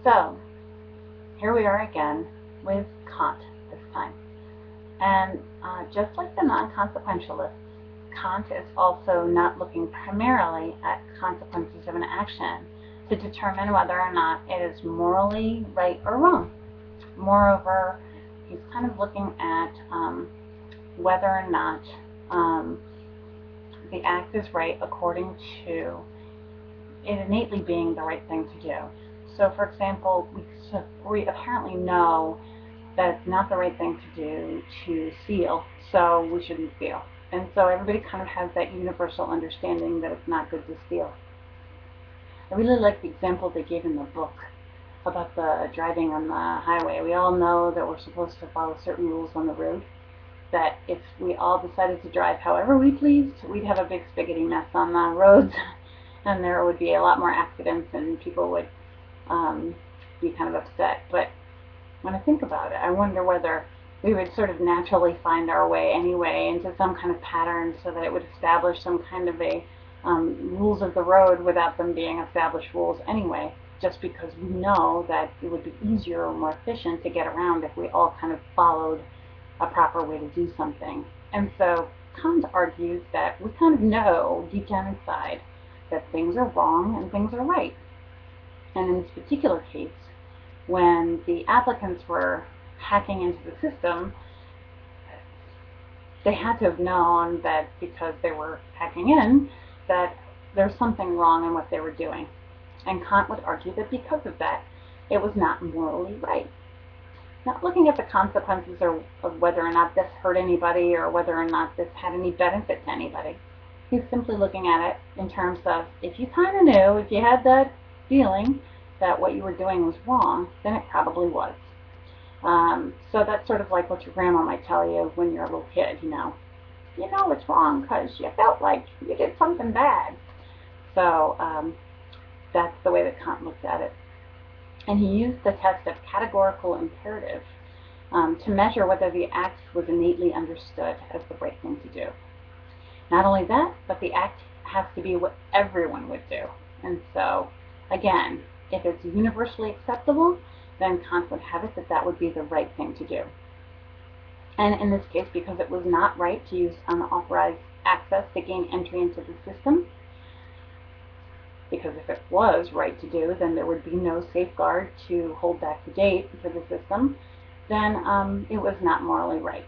So, here we are again with Kant this time. And just like the non-consequentialists, Kant is also not looking primarily at consequences of an action to determine whether or not it is morally right or wrong. Moreover, he's kind of looking at whether or not the act is right according to it innately being the right thing to do. So, for example, we apparently know that it's not the right thing to do to steal, so we shouldn't steal. And so everybody kind of has that universal understanding that it's not good to steal. I really like the example they gave in the book about the driving on the highway. We all know that we're supposed to follow certain rules on the road, that if we all decided to drive however we pleased, we'd have a big spaghetti mess on the roads, and there would be a lot more accidents, and people would be kind of upset. But when I think about it, I wonder whether we would sort of naturally find our way anyway into some kind of pattern so that it would establish some kind of a rules of the road without them being established rules anyway, just because we know that it would be easier or more efficient to get around if we all kind of followed a proper way to do something. And so Kant argues that we kind of know deep down inside that things are wrong and things are right. And in this particular case, when the applicants were hacking into the system, they had to have known that because they were hacking in, that there's something wrong in what they were doing. And Kant would argue that because of that, it was not morally right. Not looking at the consequences of whether or not this hurt anybody or whether or not this had any benefit to anybody. He's simply looking at it in terms of, if you kind of knew, if you had that feeling that what you were doing was wrong, then it probably was. So that's sort of like what your grandma might tell you when you're a little kid, you know it's wrong because you felt like you did something bad. So that's the way that Kant looked at it. And he used the test of categorical imperative to measure whether the act was innately understood as the right thing to do. Not only that, but the act has to be what everyone would do. And so, again, if it's universally acceptable, then Kant would have it that that would be the right thing to do. And in this case, because it was not right to use unauthorized access to gain entry into the system, because if it was right to do, then there would be no safeguard to hold back the gate for the system, then it was not morally right.